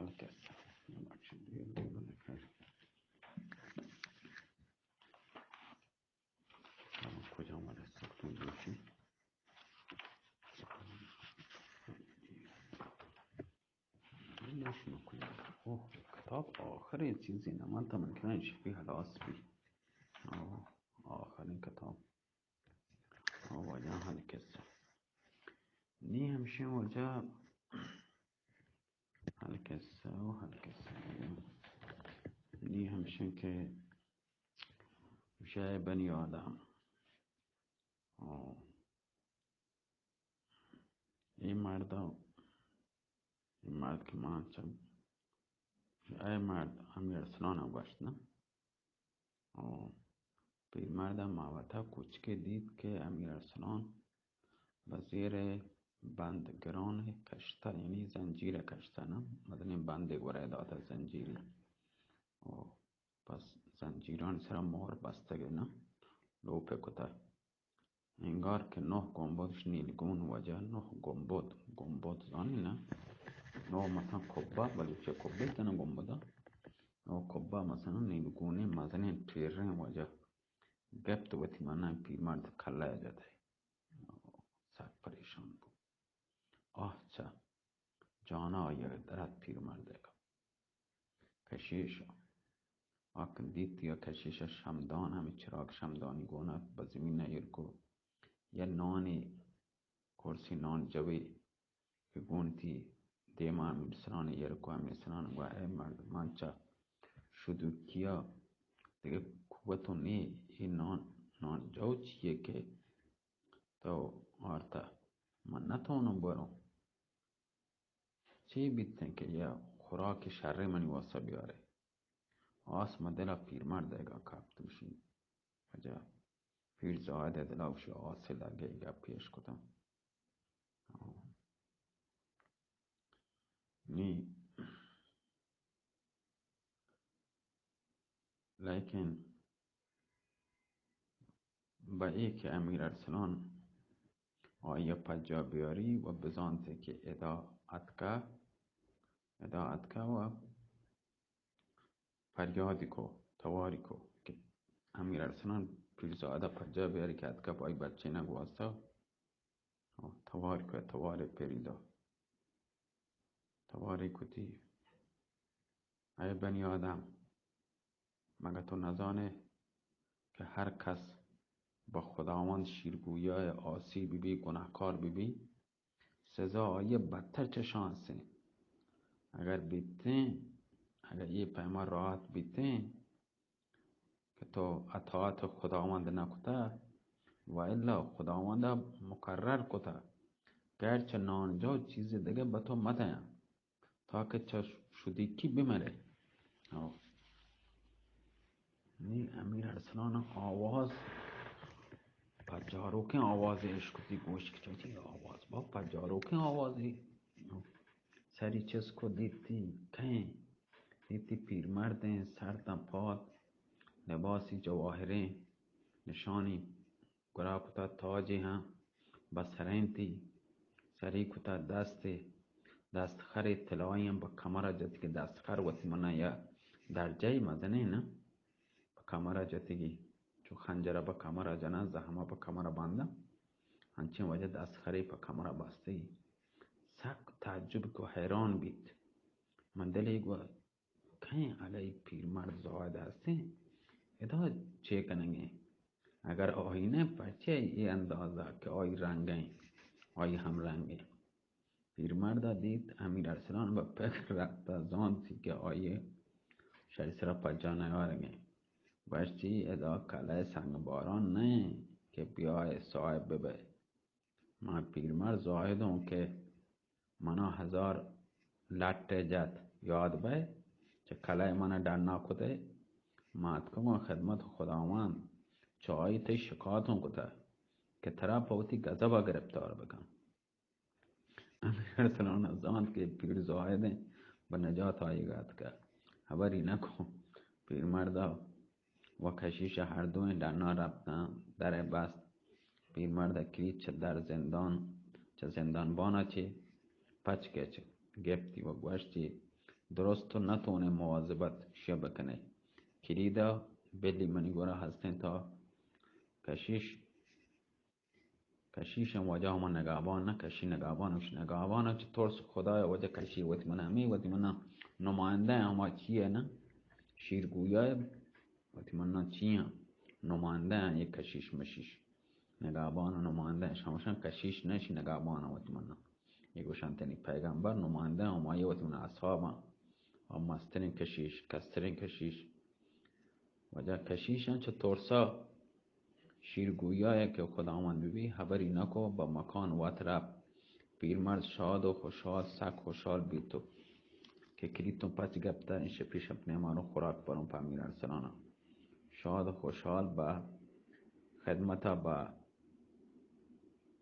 هالکس کجا آمده ساختون دوشی نشونو کنیم. اوه کتاب آخر چیزی نه من تا ممکنه فی خلاص بی آخرین کتاب وجه هالکس نی همشه وجه هالکس نی همشه که میشه بنی آدم این مرد که من چم ای مرد امیر ارسلان هم باشد نه پیرمردم محوطه کوچکه دید که امیر ارسلان به زیر بند گران کشته یعنی زنجیر کشته نه مثلا بند گره داده زنجیری پس زنجیران سر مهر بستگه نه لوپه کته انگار که 9 گنبدش نیلگون وجه 9 گنبد زانی نه 9 مثلا کبه ولی چه کبه کنه گنبده 9 کبه مثلا نیلگونی مثلا پیرن وجه گفت وقتی من پیرمرد کله جده سگ پریشان بود چه جانا یا درد پیرمرده کشیش آکن دید یا کشیش شمدان همه چراغ شمدانی گونه به زمین ایرکو یه نانی کرسی نان جوی که گونتی دیما امیرسلان ایرکو امیرسلان و ای مرد من چه شدو کیا دیگه قوتو نی این نان جو چیه که تو آرتا من نتونم برم چی بیتن که یه خوراک شر منی واسه بیاره آسما دلا پیرمرد اگه کپت بشین عجب پیر زاده دلاوشی آسه لگه اگه پیش کدم نی لیکن با ای که امیر ارسلان آیا پجا بیاری و بزانته که ادا اتکا و فریادی کو تواری کو که امیر ارسلان پیرزاده پجا بیاری که اتکا پای بچه نگواسته تواری پریدا تواری کتی ای بنی آدم مگه تو نزانه که هر کس با خداوند شیرگویای آسی بی گناهکار بی سزا آیه بدتر چه شانسه اگر یه پیما راحت بیتین که تو اطاعت خداوند نکته و الا خداوند مقرر کته گرچه نانجا چیز دیگه به تو مده تا که چه شدی کی بمره نی امیر ارسلان آواز پجاروکن آوازی اشکتی گوش کچوتی آواز با پجاروکن آوازی سری چیز کو دیتی پیرمرد سرتن پاد لباسی جواهره نشانی گرا کتا تاجی هم بسرین تی سری کتا دست خری طلایی هم با کمر جتی که دست خر وطی منه یا در جای مزنه نه با کمر جتیگی چو خنجره با کمر جنه زحمه با کمر بنده هنچین وجه دست خری با کمر بسته سک تعجب که حیران بید من دلی گو کہیں علی پیرمرد زاده هستی ادا چه کننگی اگر آینه پرچه ای اندازه که آی رنگه آی هم رنگه پیرمرد دید امیر ارسلان با پک رفت زانتی که آی شریسر پجا نیارنگه باشتی ادا کله سنگ باران نه که بیای صاحب ببه من پیرمرد زاهدم که منا 1000 لٹ جت یاد بے چه کله من در نکده مات کما خدمت خداوند چای تی شکایتون کده که ترا پوتی گذبا گرفتار بکن امیر ارسلان از آن که پیر زاهده به نجات آیگاد که خبری نکن پیرمرد و کشیش هر دو در رفتن در بست پیرمرد کلید چه در زندان چه زندان بانا چه پچ که چه گفتی و گوشتی درست تو نتونه مواظبت شیا بکنه. کلیدا بلی منی گوره هستین تا کشیش واجه همه نگهبان نکشی نگهبانش نگهبان چه ترس خدای واجه کشی وقتی من همی وقتی من نماینده همه چیه نه شیرگویای وقتی من چیه نماینده یک کشیش مشیش نگهبان و نماینده شماشن کشیش نشی نگهبان وقتی من یک وشن تنی پیغمبر نماینده همه وقتی من اصحاب هم مسترین کشیش کسترین کشیش وجه کشیشن چه ترسا شیرگویایی که خداوند ببی خبری نکو با مکان وات رفت. پیرمرد شاد و خوشحال سگ خوشحال بی تو که کلیتون پس گفته این پیش اپنه مارو خوراک برون پامیر ارسلانا شاد و خوشحال با خدمت با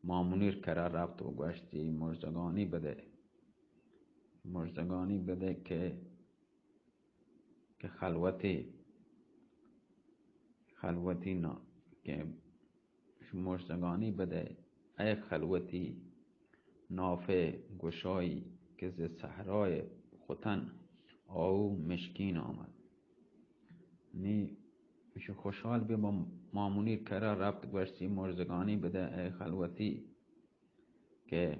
مامونیر کرا رفت و گوشتی مجدگانی بده که خلوتی نه که مجدگانی بده ای خلوتی نافه گشایی که ز صحرای ختن آو مشکین آمد. نی میشه خوشحال بی با مامونیر کرا رفت گوشتی مجدگانی بده ای خلوتی که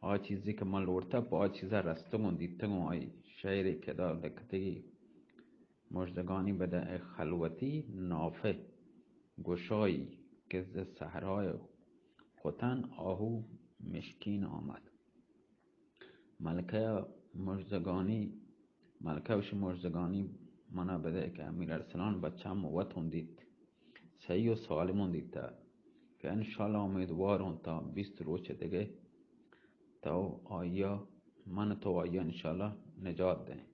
آ چیزی که من لورتا با آ چیزا رستگون دیتگون آی شعری که دا لکتگی مجدگانی بده ای خلوتی نافه گشایی که ز صحرای ختن آهو مشکین آمد. ملکه وش مجدگانی منا بده که امیر ارسلان بچه هم وطن دید صحیح و سالمون دید که انشالله امیدوارم تا 20 روز دیگه تا آیا من تو آیا انشالله نجات ده.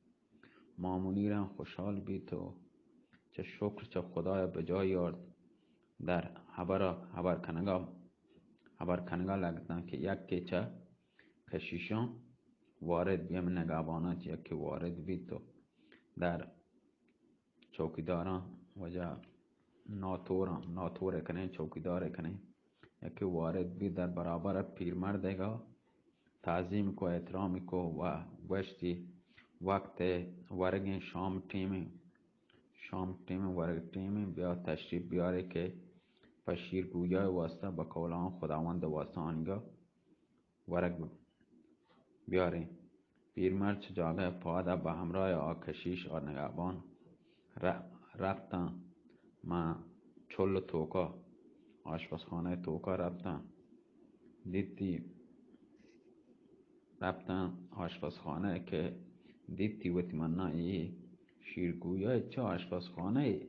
مامونیرم خوشحال بی تو چه شکر چه خدای بجای آرد در خبر کنگا لگتن که یک که چه کشیشان وارد بیم نگهبانات یک که وارد بی تو در چوکیداران وجه ناتور کنه چوکیدار کنه یک که وارد بی در برابر پیرمردگا تعظیم کو احترام کو و گوشتی وقت ورگ شام تیم ورگ تیم بیا تشریف بیاره که پشیر گویای واسطه با کولان خداوند واسطه آنگا ورگ بیاره. پیرمرد چجاگه پاده با همراه آکشیش و نگهبان رفتن ما چل توکا آشپزخانه توکا رفتن آشپزخانه که دیدی وقتی من ای شیرگویای چه آشپزخانه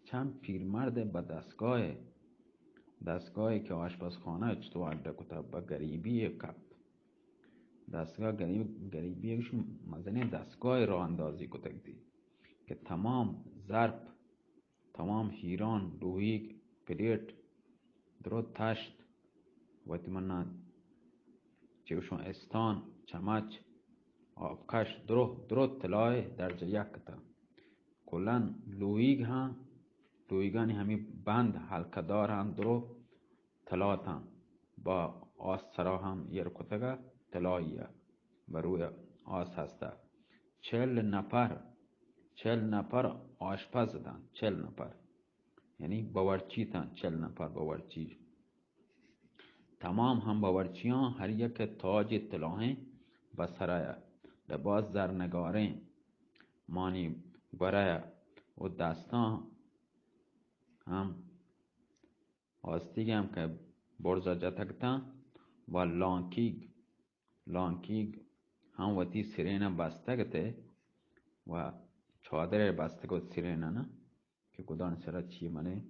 چند پیرمرد با دستگاهی که آشپزخانه چطور اگه کتا با گریبی کپ دستگاه گریبیشون مزنی دستگاه را اندازی کتک دی که تمام ظرف تمام هیران لویگ پلیت درو تشت وقتی من چوشون استان چمچ آبکش درو طلای درجه یک کتا کلن لویگانی همی بند حلقه دار هم درو طلات با آس سرا هم یر کتگا طلاییه و روی آس هسته 40 نفر آشپز دن 40 نفر یعنی باورچی تن 40 نفر باورچی تمام هم باورچیان هر یک تاج طلاه بسرایه لباس زرنگاره مانی برای و دستان هم آستیگ هم که برزا جتکتن و لانکیگ هم وطی سیرین بستگته و چادر بستگت سیرین نه که کدان سرا چی منه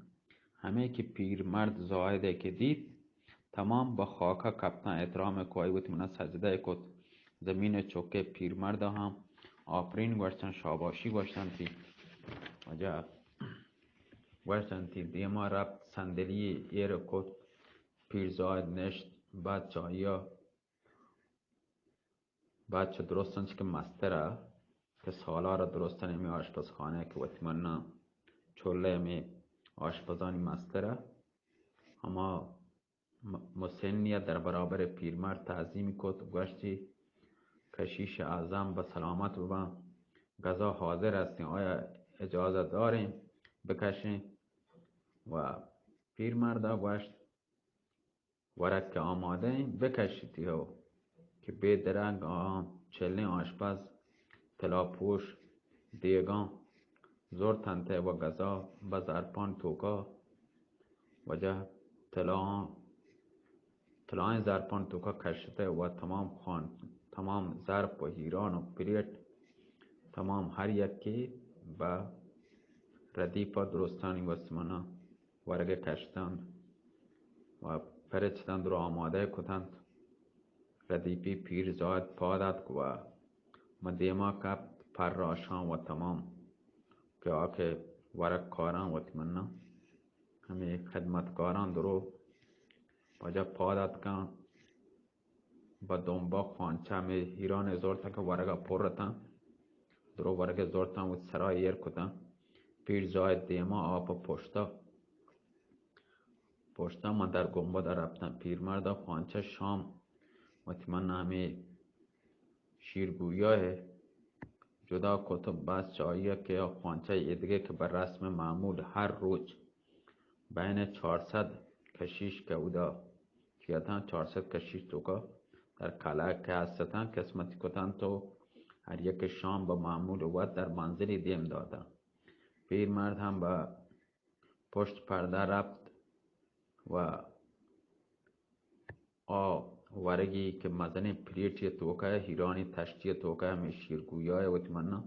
همه که پیرمرد زاهده که دید تمام با خاکا کپتن احترام کوئی وطی منه سجده کت زمین چوکه پیرمرد هم آفرین گوشتن شاباشی گوشتن تی وجه گوشتن تی دیما رفت صندلی ایر کت پیرزاید نشت بچه ها بچه درستن که مستره که سالار درستن می آشپزخانه که وقتی من چوله می آشپزانی مستره اما مسنیه در برابر پیرمرد تعظیم کت گوشتی کشیش اعظم به سلامت ببن، غذا حاضر هستیم، آیا اجازه داریم بکشیم؟ و پیرمرد گوشت ورک که آماده ایم بکشید. و که بیدرنگ چلین آشپز طلا پوش دیگان زور تنته و غذا به زرپان توکا وجه طلای زرپان توکا کشته و تمام ظرف و هیران و پلیت تمام هر یکی به ردیف درستانی و سمنا ورگه کشتند و پرچتند رو آماده کتند. ردیفی پیر زاید پادت و مدیما کپ پر راشان و تمام که آکه ورک کاران و تمنا همه خدمتکاران درو وجه پادت کن با دنبا خوانچه همه هیران زورتا که ورگا پرتن درو ورگ زورتن و سرای ایر کتن. پیر زاید دیما آپا پشتا من در گنبد رفتم. پیرمردا خوانچه شام و تمنا همه شیرگویاه جدا کتب بس چاییه که خوانچه ادگه که بر رسم معمول هر روز بین 400 کشیش که اودا کیتن 400 کشیش توکا در کلاک که هستن قسمتی کتن تو هر یک شام با معمول وقت در منزلی دیم دادن. پیرمرد هم با پشت پرده رفت و ورگی که مزنی پلیتی توکا هیرانی تشتی توکا همه شیرگویای و تمنا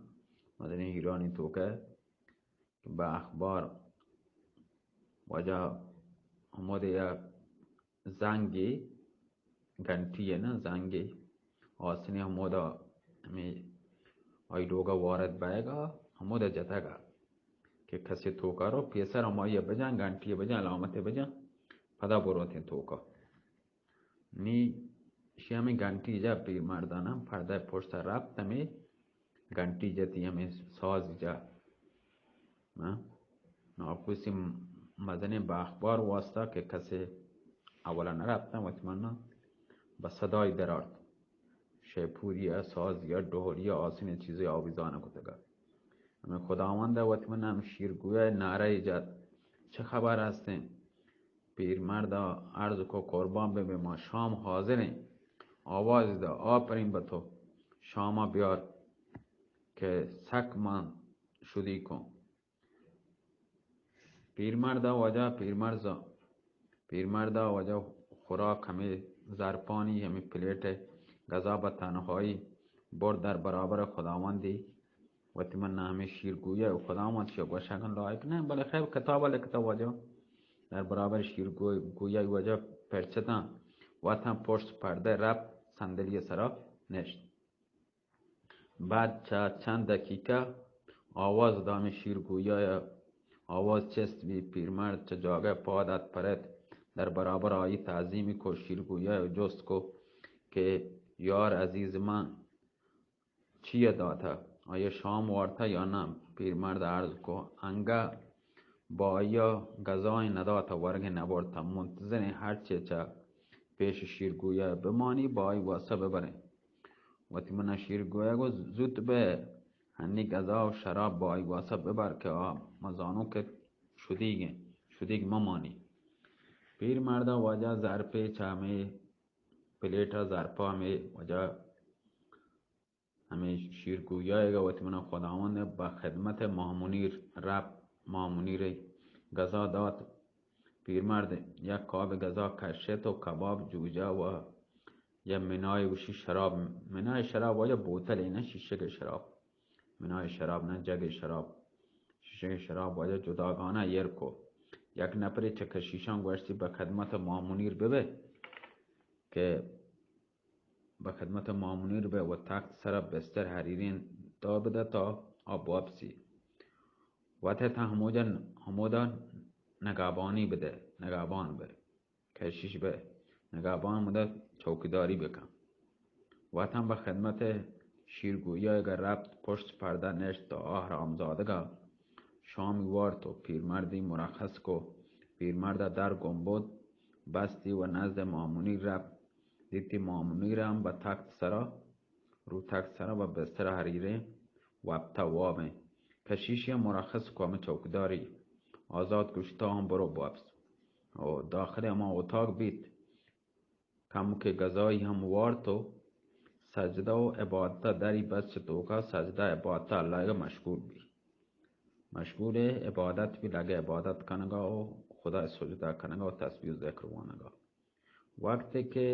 مزنی هیرانی توکا که با اخبار وجه هموده یا زنگی گنتیه نه زنگی آسنی هموده همی آیدوگا وارد بایگا هموده جتگا که کسی توکا رو پیسر همایی بجن گنتیه بجن علامت بجن پدا بروتین توکا نی شی همین گنتی جا پیرمردانم پرده پشت رفت همی گنتی جتی همین ساز جا ناکوسی مزنی با اخبار واسطه که کسی اولا نرفتم و تمنا با صدای درارد شیپوری یا ساز یا دوهری یا آسین چیزی آویزانه کتگا همین خداونده و تمنا هم شیرگوی نعره ایجاد چه خبر هستیم؟ پیرمرد عرض کو قربان به ما شام حاضرین آواز دا آفرین به تو شاما بیار که سک من شدی کن. پیرمرد وجه خوراک همه زرپانی همه پلیت غذا به تنهایی برد در برابر خداوندی و تمنا همه شیرگویه و خداوند شو گوشگان لایق نه بله خیلی کتاب لکتا وجه در برابر شیرگویه وجه پرچتن و تن پشت پرده رفت صندلی سرا نشت. بعد چند دقیقه آواز دام شیرگویه آواز چست بی پیرمرد چه جاگه پادت پرد در برابر آیی تعظیمی کو شیرگویه جست کو که یار عزیز من چیه داتا آیا شام وارتا یا نه؟ پیرمرد عرض کو انگا با آیا غذای نداتا ورگ نبورتا منتظر هرچه چه پیش شیرگویه بمانی با آی واسه ببره و تمنا شیرگویه گو زود به هنی غذا و شراب با آی واسه ببر که مزانو که شدیگ ممانی. پیرمرد وجه ظرفه چامه پلیتا ظرفا همه وجه همه شیرگویه و تمنا خداوند با خدمت مامونیر رب مامونیر غذا داد. پیرمرد یک کاب غذا کشت و کباب جوجه و یا منای وشی شراب منای شراب و یا بوتل نه شیشه شراب منای شراب نه جگ شراب شیشه شراب و یا جداگانه یرکو یک نفری چه کشیشان گوشتی به خدمت مامونیر ببه که به خدمت مامونیر به و تخت سر بستر حریرین دا بده تا آب وابسی و تا همودا نگابانی بده نگابان به کشیش به نگابان مده چوکیداری بکن و تن به خدمت شیرگویی اگر رفت پشت پرده نشت تا آهرامزادگا شامی وارد و پیرمردی مرخص کو پیرمرد در گنبد بستی و نزد مامونی رفت دیدی مامونی را هم به تخت سرا روتک سرا و بستر حریره وابتا وابه کشیشی مرخص کام چوکداری آزاد کشتا هم برو بابس و داخل اما اتاق بیت کم که غذایی هم وارتو سجده و عبادت دری بس توکا سجده عبادت اللہ مشغول بی مشغول عبادت بھی لگے عبادت کنگا و خدا سجدہ کنگا و تسبیح و ذکر وانگا وقتی که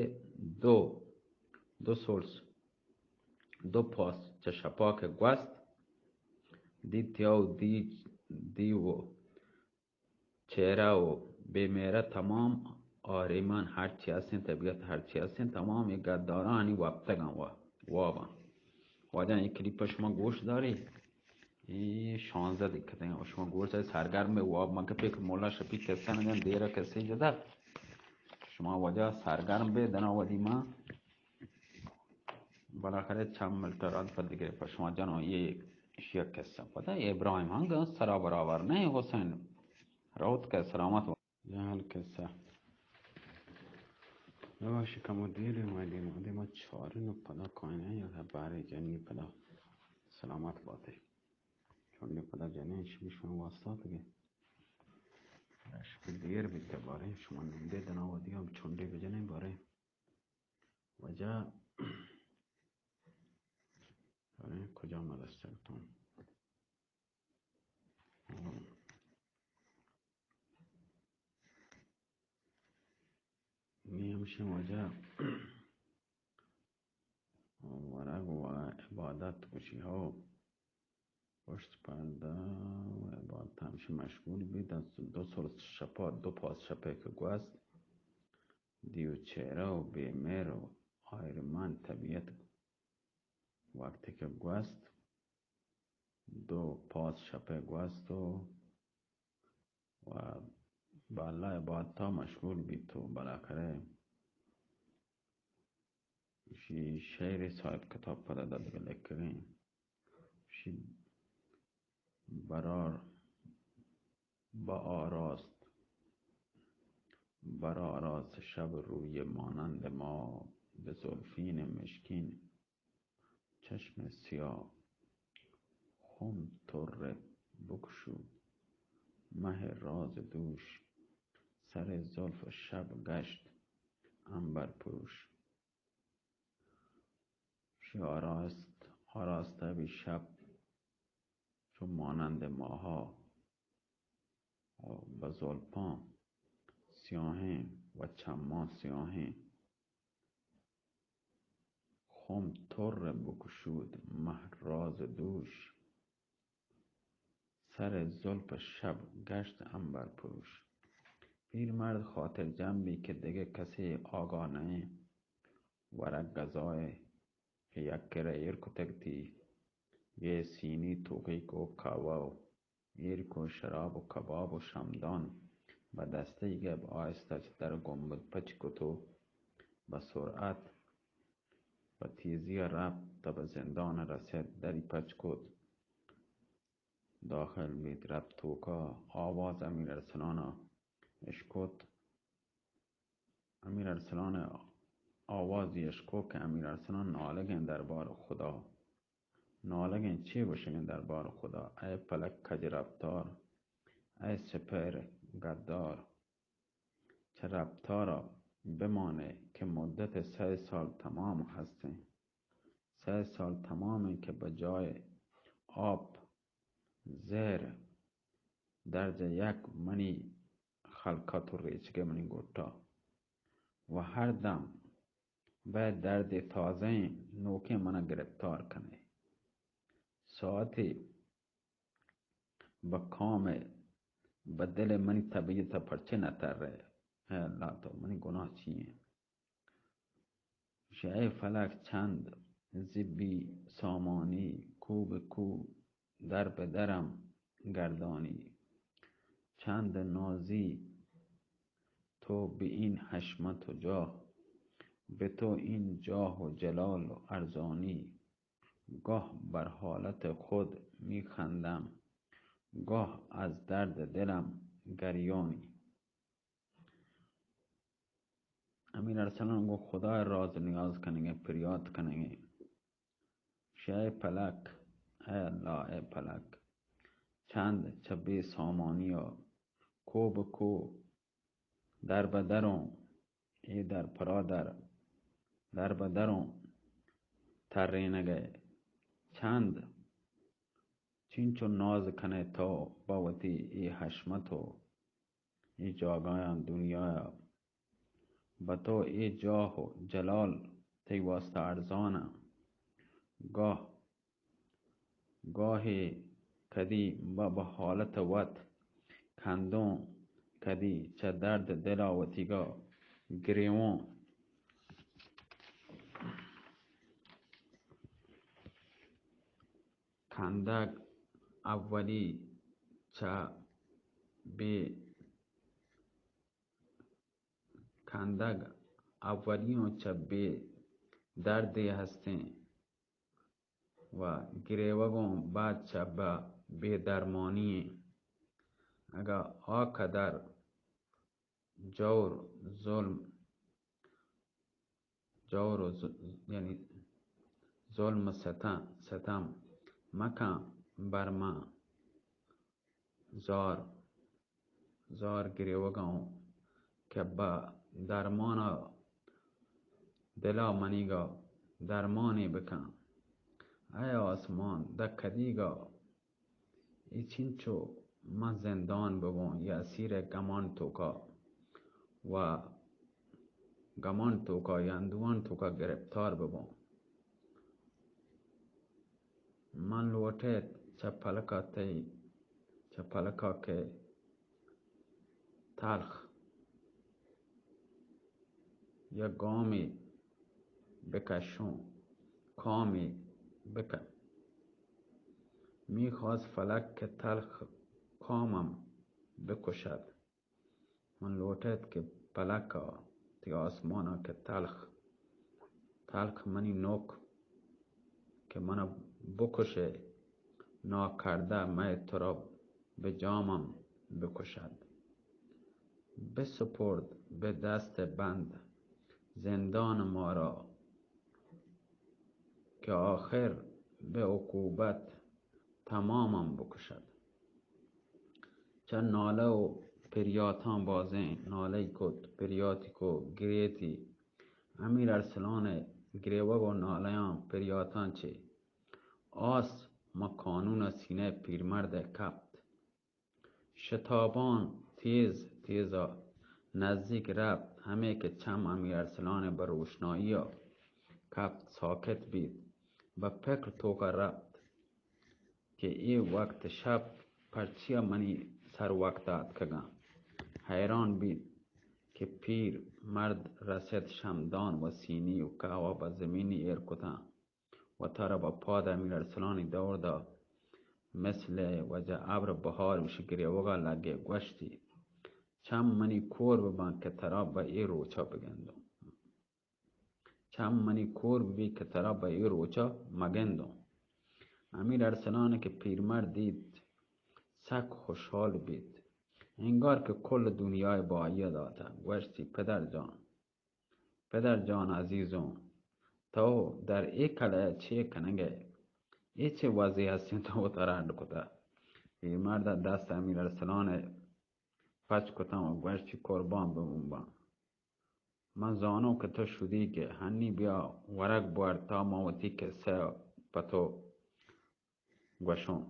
دو سولس دو پاس چه شپاک گوست دی تیاو دی و چهره و بیمیره تمام آریمان هرچی هستین طبیعت هرچی هستین تمام یک گدارانی وابتگن وابن واجن یک کلیپ شما گوش داری این 16 دیگه و شما گوش داری سرگرم به واب من که فکر مولا شپی کسی نگن دیره کسی جده شما واجه سرگرم به دنا ودی من بالاخره چند ملترات پر دیگه پر شما جنو یه شیعه کسی پتا ابراهیم هنگا سرا برابر نه حسین روت که سلامت جهل کسی باشه کمو دیره اومدیم ما چارینو پدا کنه یا برای جنی پدا سلامت باته چون پدا جنینش میشون واسطه دیگه رشک دیر بیده باره شما نمیده دناودی هم چونده بجنه باره وجه کجا مدسترتون میهمشه وجه ورق و عبادت کشی ها پشت پرده و عبادت همیشه مشغول بید از دو سال شپا دو پاس شپه که گوست دیو چهره و بیمیر و آیرمان طبیعت وقتی که گوست دو پاس شپه گوست و بالا عبادت ها مشغول بید تو بالاخره شعر صاحب کتاب پده داد لکرین برار برآراست شب روی مانند ما به زلفین مشکین چشم سیاه خم طره بگشود مه راز دوش سر زلف شب گشت عنبر پوش آراسته بی شب چون مانند ماها و زلفان سیاهین و چما سیاهین خم طره بگشود مه راز دوش سر زلف شب گشت عنبر پوش پیرمرد خاطر جنبی که دیگه کسی آگاه نه ورق غذای که یک کره ایر کتکتی یه سینی توقیق و کاوا ایرک و شراب و کباب و شمدان و دسته گب آهسته در گنبد پچ کتو به سرعت و تیزی رفت تا به زندان رسید دری پچ کت داخل بید رفت توکا آواز امیر ارسلان اشکت امیر ارسلان آوازی اشکو که امیر ارسلان نالگن دربار خدا نالگن چی بشگن دربار خدا ای پلک کج رفتار ای سپر گدار چه رفتارا بمانه که مدت 3 سال تمام هسته 3 سال تمامه که به جای آب زهر درج یک منی خلقات و ریچگه منی گوتا و هر دم باید درد تازه نوکه منو گرفتار کنه ساعتی با کام با دل منی طبیعت پرچه نتره اللہ تو منی گناه چیه شعی فلک چند زبی سامانی کو به کو در به درم گردانی چند نازی تو به این حشمت و جاه به تو این جاه و جلال و ارزانی گاه بر حالت خود می خندم گاه از درد دلم گریانی امیر ارسلان گو خدا راز نیاز کنگه پریاد کنگه ای پلک، ای الله ای پلک، چند چه بی سامانیا، کو به کو در به درم، ای در پرادر در به درم ترینگه، چند چینچو ناز کنه تو باوتی ای حشمتو ای جاگایان دنیا با تو ای جاه و جلال تی واسطه ارزانه گاهی کدی با حالت وط کندون کدی چه درد دل آوتیگا گریوان کندگ اولی چه بی کندگ اولیون چه بی دردی هستین و گریوگون بعد چه بی درمانی اگه آقدر جور یعنی ظلم ستم مکن بر من زار گریوگم که با درمان دلا منیگا درمانی بکن ای آسمان دکدیگا ای چینچو من زندان ببون یا اسیر گمان توکا و گمان توکا یا اندوان توکا گرفتار ببون من لوٹے چه پلکا که تلخ یا گامی بکشون کامی بکن میخواست فلک که تلخ کامم بکشد من لوٹید که پلکا تی آسمانا که تلخ منی نوک که منو بکشه ناکرده می تو را به جامم بکشد بسپرد به دست بند زندان ما را که آخر به عقوبت تمامم بکشد چه ناله و پریاتان بازین ناله کد پریاتی کو گریتی امیر ارسلان گریوگ و نالهان پریاتان چه آس ما کانون سینه پیرمرد کبت شتابان تیزا نزدیک رفت همه که چم امیر ارسلان بر روشنایی کبت ساکت بید و فکر توکا رفت که ای وقت شب پرچیا منی سر وقتات کگم حیران بید که پیر مرد رسد شمدان و سینی و کهوا با زمینی ایر کتن و تر با پاد امیر ارسلانی دور دا مثل وجه ابر بهار وش گریوگا لگه گوشتی چم منی کور ببن که ترا با ای روچا بگندم چم منی کور ببی که ترا با ای روچا مگندم امیر ارسلان که پیرمرد دید سک خوشحال بید انگار که کل دنیای با ای داتا گوشتی پدر جان عزیزم تو در ای کله چه کنگه ای چه وضعی هستین تو ترند کتا پیرمرد دست امیر ارسلان پچ کتم و گوشتی قربان بمون من زانو که تو شدی که هنی بیا ورق بار تا موتی که سه پتو گوشون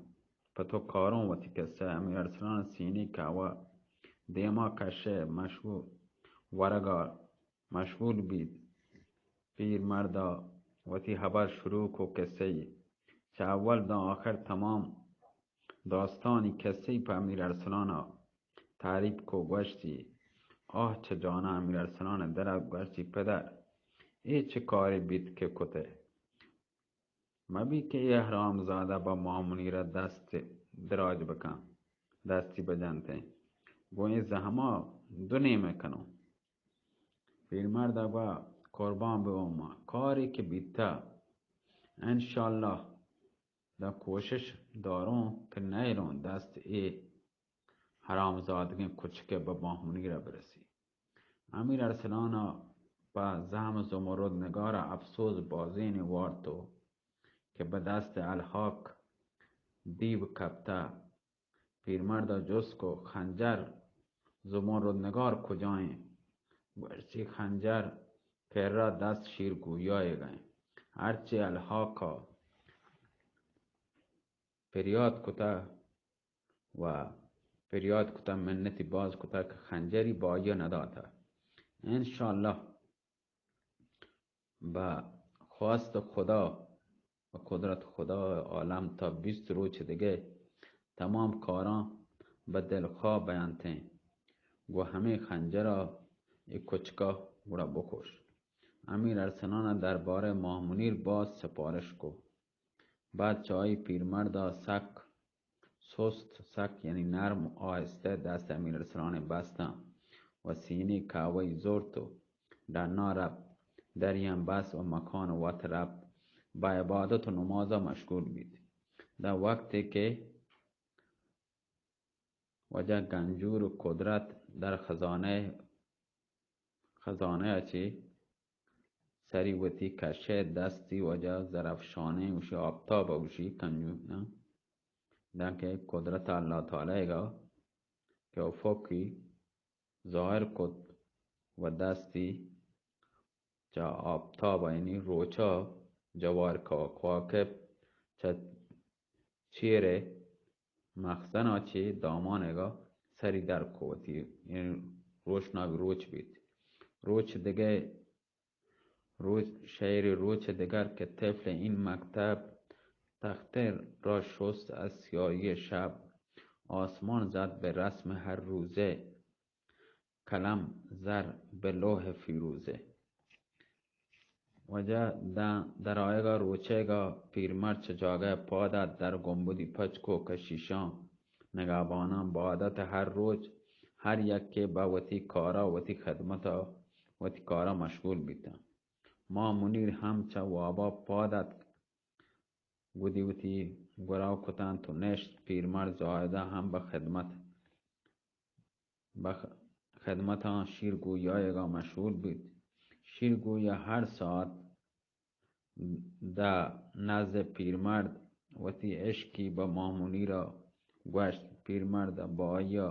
پتو کارون وتی که سه امیر ارسلان سینی که و دیما کشه مشغول ورقا مشغول بید پیر مردا وتی خبر شروع کو کسی چه اول دا آخر تمام داستانی کسی پا امیر ارسلان تعریف کو گوشتی آه چه جانا امیر ارسلان در گوشتی پدر ای چه کاری بید که کته مبی که ای حرام زاده با مامونی را دست دراج بکن دستی بجنته گوی زهما دو نیمه کنم پیرمرد با قربان به ما کاری که بیتا انشالله دا کوشش دارون که نیرون دست ای حرامزادگی کچکه به مامونی را برسی امیر ارسلان با زهم زمرد نگار افسوس بازین واردو که به دست الحاق دیو کپته. پیرمرد جست کو خنجر زمردنگار کجاییں؟ گوشتی خنجر کرا دست شیرگویای گئیں. هرچه الحاقا فریاد کتا و فریاد کتا منتی باز کتا که خنجری با آیا نداتا. انشاءالله با خواست خدا و قدرت خدا عالم تا 20 روز دیگه تمام کاران به دلخواه بیانتیں و همه خنجرها یک کچکا گوڑا بکش. امیر ارسلان درباره ماه منیر باز سپارش کو. بعد چای پیرمردا سک سست سک یعنی نرم و آهسته دست امیر ارسلان بستم و سینه کاوی زورتو در نارب دریم بس و مکان وقت رب با عبادت و نماز مشغول بید. در وقتی که وجه گنجور و قدرت در خزانه چی سری وتی کشه دستی وجه زرفشانه وشی آبتاب وشی کنجور نه دنکه قدرت اللہ تعالی گا که افقی ظاهر کد و دستی چا آبتاب یعنی روچا جوار کواکب چا چیره مخزن چی دامانگا سری در قوتی یعنی روشناوی روچ بید. روچ دیگه شعر روچ دیگر که طفل این مکتب تخته را شست از سیاهی شب. آسمان زد به رسم هر روزه کلم زر به لوح فیروزه. وجه در آیگا روچهگا پیرمرد چجاگه پادت در گنبدی پچکو کشیشان نگهبانان با عادت هر روز هر یک که با وتی کارا وتی خدمتا وتی کارا مشغول بیتن. ما منیر هم چه وابا پادت گودی وتی گراو کتن تو نشت. پیرمرد زاهده هم به خدمت شیرگویایگا مشغول بید. شیرگویا هر ساعت دا نزد پیرمرد وتی عشقی به مامونی را گوشت. پیرمرد با آیا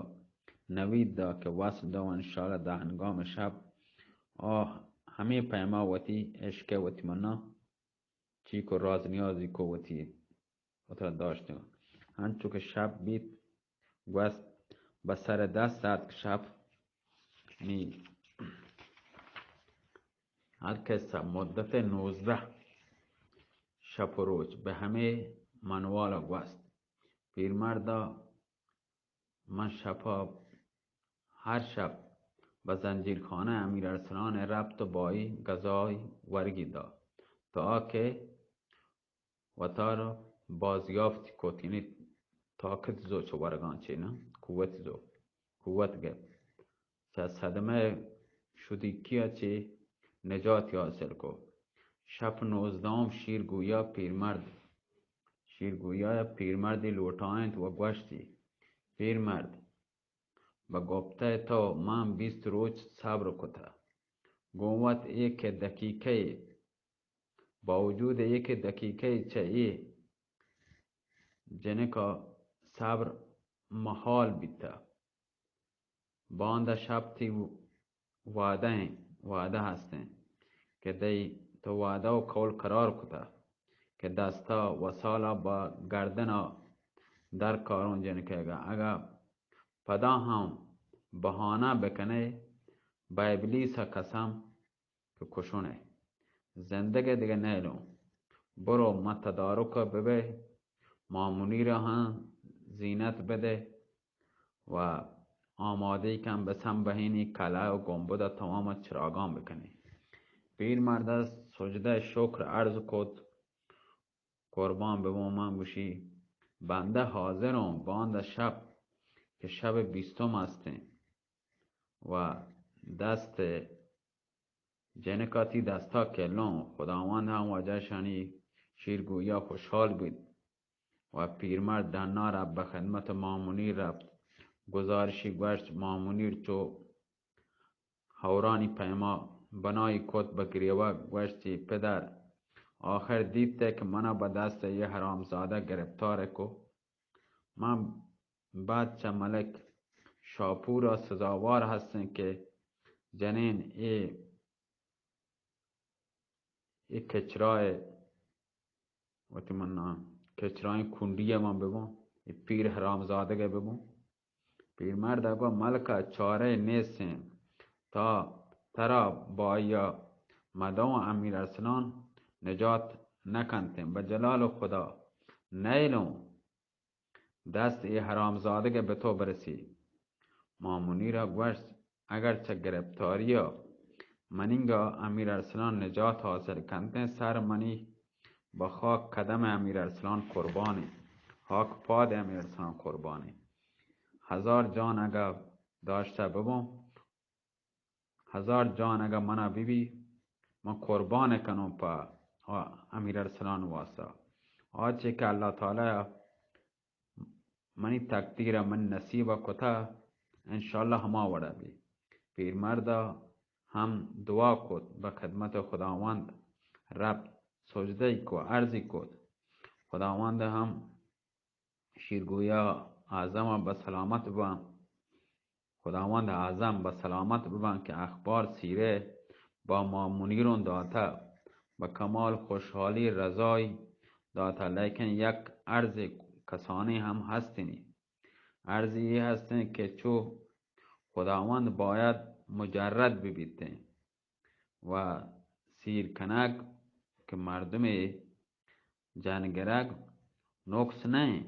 نوید دا که وصل دا و انشاءالله دا هنگام شب همه پیما وتی عشق وتی منا چی کو راز نیازی کو وتی داشته. هنچو که شب بید گوشت به سر دست زد که شب می هر کس مدت 19 شب و روز به همه منوالا گوست. پیرمردا من هر شب به زنجیرخانه امیر ارسلان ربط و بایی گزای ورگی دا تا که و تا را بازیافتی کت یعنی طاقت زو چو ورگان چی نه قوت گب چه صدمه شدی کیا چی نجاتی حاصل کو. شب 19 شیرگویا پیرمردی لوٹائند و گوشتی پیرمرد با گفته تو من 20 روز صبر کتا. گوت یک دقیقه با وجود یک دقیقه چه جنکا صبر محال بیتا. باند شب تی وعده هستن که دی تو وعده و قول قرار کتا که دستا و سالا با گردنا در کارون جنکه گا. اگه پدا هم بهانه بکنه با ابلیس قسم که کشونه زندگی دیگه نیلو. برو متدارک ببه مامونی را هم زینت بده و آماده کن به سم بهینی کله و گنبد تمام چراگان بکنه. پیرمرد سجده شکر عرض کد قربان به من گوشی بنده حاضرم باند شب که شب 20 هستیم و دست جنکاتی دستا کلون. خداوند هم وجه شانی شیرگویا خوشحال بود و پیرمرد در نارب به خدمت مامونیر رفت. گزارشی گوشت مامونیر چو هورانی پیما بنای کت به گریوه گوشتی پدر آخر دیدته که منو به دست یه حرامزاده گرفتار کو. من بچه ملک شاپورا سزاوار هستن که جنین ای کچرای وقتی من کچرای کندی من ببون پیر حرامزاده که ببون. پیرمرد اگه ملکا چاره نیستن تا ترا با یا مدام امیر ارسلان نجات نکنتیم به جلال خدا نیلون دست ای حرامزاده که به تو برسی. مامونی را گوشت اگرچه گرفتاری منینگا امیر ارسلان نجات حاصل کنتیں سر منی با خاک قدم امیر ارسلان قربانی خاک پاد امیر ارسلان قربانی. 1000 جان اگه داشته ببون 1000 جان اگه منو ببی من قربان کنم پا امیر ارسلان واسطه. آچه که اللہ تعالی منی تقدیر من نصیب کتا انشاءالله هما وڑا بی. پیرمرد هم دعا کد به خدمت خداوند رب سجده کو عرضی کد خداوند هم شیرگویا اعظم به سلامت ببن. خداوند اعظم به سلامت ببن که اخبار سیره با ما منیرون داتا به کمال خوشحالی رضای داتا. لیکن یک عرض کسانی هم هستینی. عرضی هستن که چو خداوند باید مجرد ببیتن و سیرکنک که مردم جنگرک نقص نه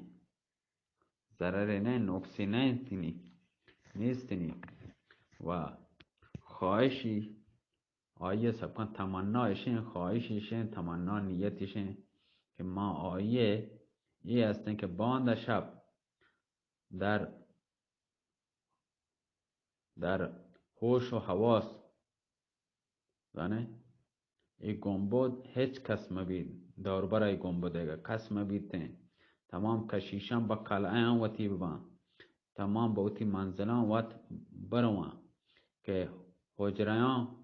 ضرر نه نقصی نه نیستنی و خواهشی آیه سبکن تمنایشن خواهشیشن تمنا نیتیشن که ما آیه ای هستن که باند شب در هوش و حواس زنه ای گنبود هیچ کس مبید دوربر ای گنبوده کس مبیدتن تمام کشیشان با قلعه وطی ببان تمام با وطی منزلان وط بروان که حجریان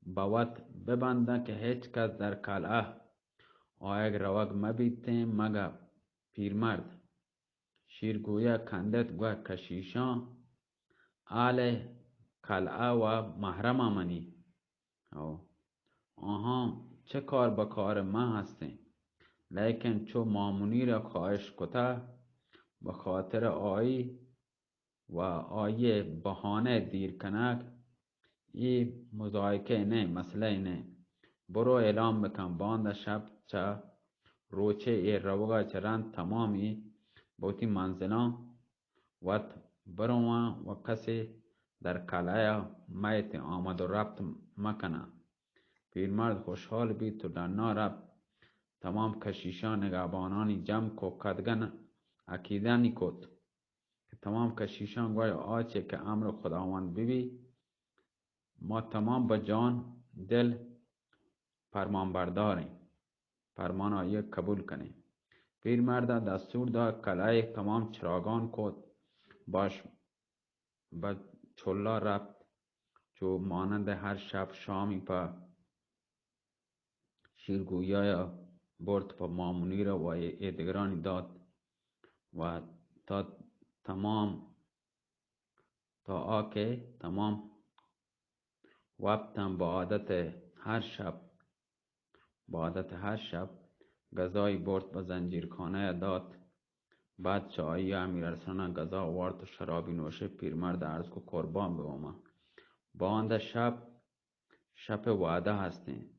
با وط ببندن که هیچ کس در قلعه آیگ روگ مبیدتن مگا پیرمرد شیرگویا کندت گوه کشیشان آل قلعه و محرم منی آها چه کار با کار ما هستیم. لیکن چو مامونی را خواهش کتا به خاطر آیی و آیه بهانه دیر کنک ای مزایکه نه مسئله نه. برو اعلام بکن باند شب چه روچه ای روگا چرند تمامی بوتی منزلان وقت بروان و کسی در قلعه میت آمد و ربط مکنه. پیرمرد خوشحال بید تو دنا رب تمام کشیشان نگهبانانی جمع کو کدگن عقیدنی کد که تمام کشیشان گوی آچه که امر خداوند ببی ما تمام با جان دل فرمان برداریم فرمان آیه قبول کنیم. پیرمرد دستور دا قلعه تمام چراغان کد باش با چلا رفت چو مانند هر شب شامی پا شیرگویا برد پا مامونی را و ایدگرانی داد و تا تمام تا آکه تمام وقتم با عادت هر شب غذای برد به زنجیرخانه داد. بعد چایی امیر ارسلان غذا آورد و شرابی نوشه. پیرمرد عرض کو قربان بوما باند شب وعده هستین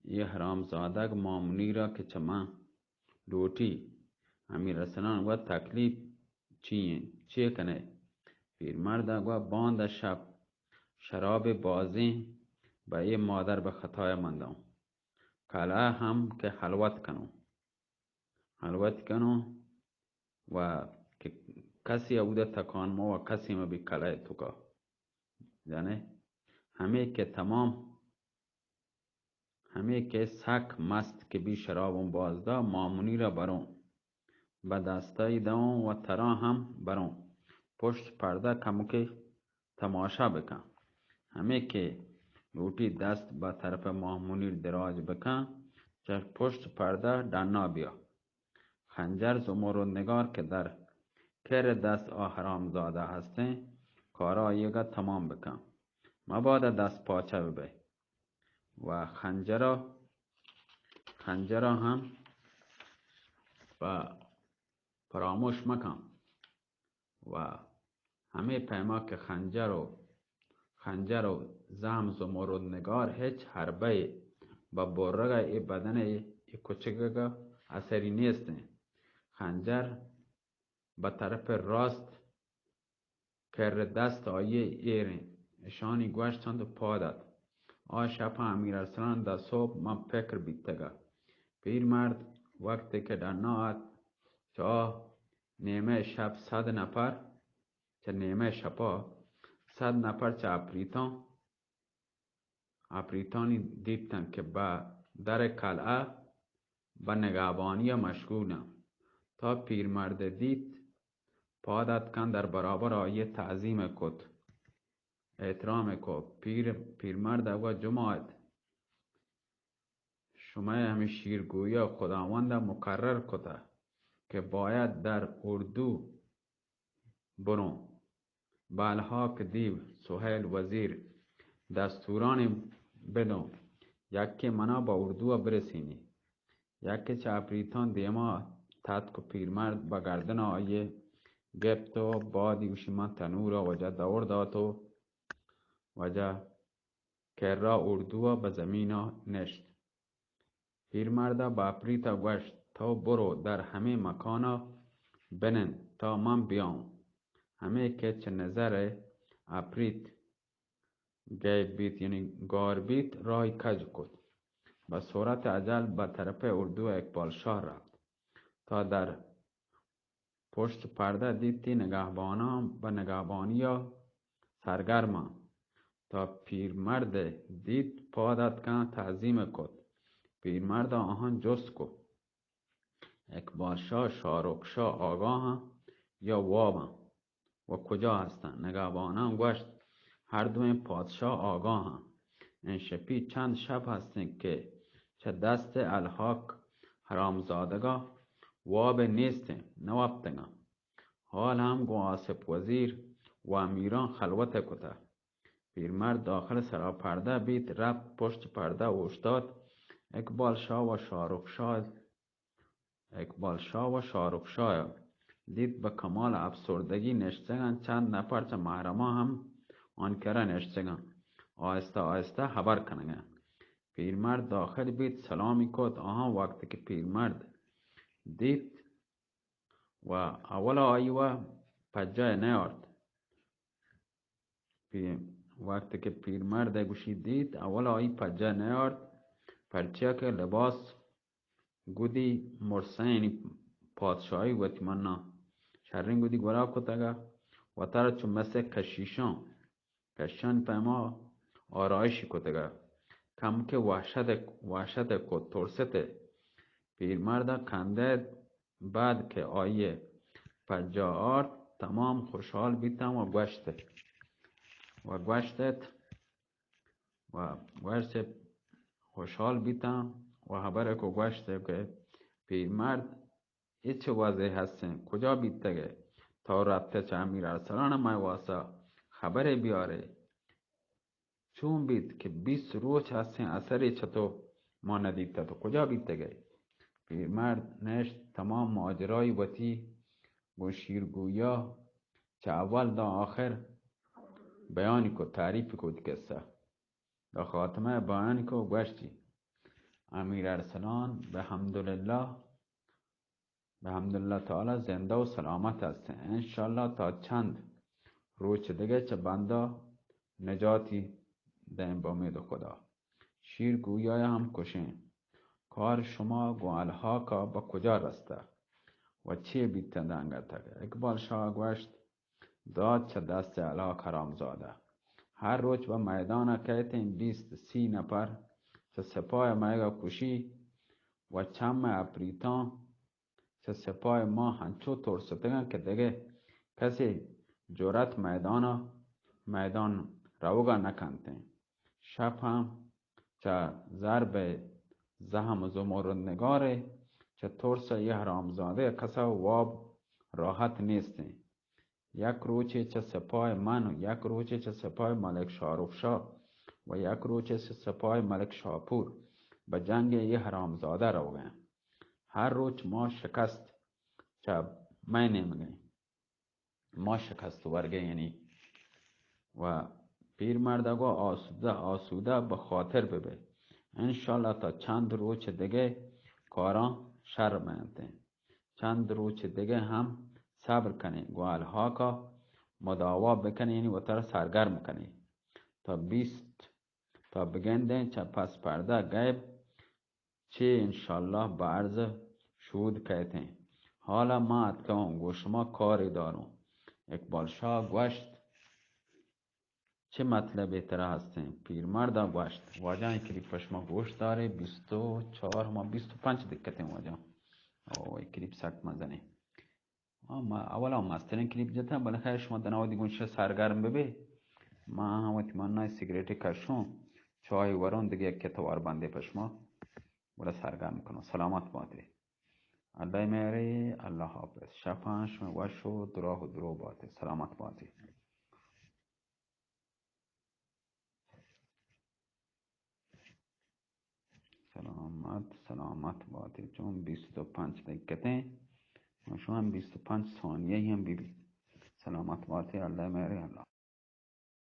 یه حرامزاده مامونی را که چما لوٹی امیر ارسلان و تکلیف چیه کنه. پیرمرد گو باند شب شراب بازی به این مادر به خطای مندم قلعه هم که حلوت کنو و که کسی بوده تکان ما و کسی ما بی قلعه تو که یعنی همه که سک مست که بی شرابون بازده مامونی را برون به دستای دون و ترا هم برون پشت پرده کمو که تماشا بکن. همه که لوٹی دست به طرف مامونی دراج بکن چه پشت پرده دنا بیا. خنجر زمردنگار که در کر دست حرام زاده هسته، کارا یگا تمام بکن، مبادا دست پاچه ببی و خنجر هم و فراموش مکن. و همه پیما که خنجر و زهم زمردنگار هیچ حربه با برگه ای بدن ای کوچکگه اثری نیست. خنجر به طرف راست کر دست آیه ایرین اشانی گوشتند و پا داد. شب امیر ارسلان در صبح من فکر بیتگه. پیرمرد وقتی که در نهاد چه نیمه شب 100 نفر چه نیمه شبا 100 نفر چه اپریتانی دیدن که به در قلعه به نگهبانی مشغولن. تا پیرمرد دید پادت کن در برابر آیه تعظیم کد احترام کد. پیرمرد و جماعت شما همه شیرگویا خداوند مقرر کده که باید در اردو برون. بالها که دیو سهیل وزیر دستوران بدون یکی منا با اردو برسینی. یکی چاپریتان دیما تات کو پیرمرد با گردن آیه گفت و بادی وشیما تنور وجه دور داتو وجه کرا اردو به زمین نشت. پیرمرد با اپریتا گوشت تا برو در همه مکانا بنن تا من بیام. همه که چه نظر اپریت گیب بیت یعنی گار بیت رای کج کد. با صورت عجل به طرف اردو اقبال شاه رفت تا در پشت پرده دیدی نگهبانان به نگهبانی سرگرم. تا پیرمرد دید پادت کن تعظیم کد. پیرمرد آهان جست کو اقبال شاه شارق شاه آگاه یا وابم و کجا هستن. نگهبانان گوشت هر دوی پادشاه آگاه. این شپی چند شب هستن که چه دست الحاق حرامزادگاه واب نیستن نوابتگم. حال هم گو آصف وزیر و امیران خلوت کته. پیرمرد داخل سراپرده بیت رفت پشت پرده و اشتاد. اقبال شاه و شارق شاه دید به کمال افسردگی نشتگن. چند نفر چه محرما هم آنکره نشتگن آهسته آهسته خبر کنگن. پیرمرد داخل بیت سلامی کد. وقتی که پیرمرد دید و اول آیوه پجای نیارد. وقتی که پیرمرد گوشی دید اول آیی پجای نیارد پرچه که لباس گودی مرسینی پادشاهی و تیمانا شرین گودی گراب کتگه و تر چون مثل کشان پیما آرایشی کتگه کم که وحشت کد ترسته. پیرمرد کنده بعد که آیه پجا آرد تمام خوشحال بیتم و گوشت خوشحال بیتم و خبره که گوشته که پیرمرد ایچه وضعی هستن کجا بیتگه تا رفته چه امیر ارسلان مای واسه خبره بیاره چون بیت که 20 روز هستن اثری چطور ما ندیده تو کجا بیتگه. پیرمرد نشت تمام ماجرای وطی و شیرگویا چه اول دا آخر بیانی کو تعریف کو قصه دا خاتمه بیانی کو گوشتی امیر ارسلان به حمدالله تعالی زنده و سلامت هسته. انشالله تا چند روز دیگه چه بنده نجاتی دهیم با امید خدا. شیر گویای هم کشین کار شما گوالها کا با کجا رسته و چی بیته دنگتگه. اقبال شاه گوشت داد چه دست علا کرام زاده. هر روز به میدان کهتین 20-30 نفر چه سپاه میگا کشی و چم اپریتان چه سپاه ما هنچو ترستگن که دیگه کسی جرات میدان روگا نکنتین. شب هم چه ضرب زهم زمرد نگاره چه ترس یه حرامزاده کسا واب راحت نیسته. یک روچه چه سپاه من و یک روچه چه سپاه ملک شارفشا و یک روچه چه سپاه ملک شاپور به جنگ یه حرامزاده رو گئے. هر روچ ما شکست چه میں نمیگه ما شکست ورگه یعنی و پیرمردگو آسوده آسوده به خاطر ببه انشالله تا چند روچ دیگه کاران شر میانده. چند روچ دیگه هم صبر کنی گوالها که مداوا بکنی یعنی و تر سرگرم کنی تا 20 تا بگنده چه پس پرده غیب چه انشالله به عرض شهود کهتے. حالا ما اتکام گوشما کاری دارم. اقبال شاه گوشت چه مطلبی تره هستیم؟ پیرمرد گوشت واجه این کلیپ پشما گوشت داره 24 ما 25 دقیقه واجه او این کلیپ سخت مزنه. ما اولا مسترین کلیپ جتا بالاخره شما دنوا دیگونشه سرگرم ببی ما هموتی من نای سیگریتی کشون چای ورون دیگه یک کتوار بنده پشما ولا سرگرم کنم. سلامت باتی. الله میری الله حافظ. شفاش وشو دراه و درو باتی. سلامت باتی. سلامت باتی. چون 25 دقیقه شما هم 25 ثانیه هم ببین. سلامت باتی. الله میری الله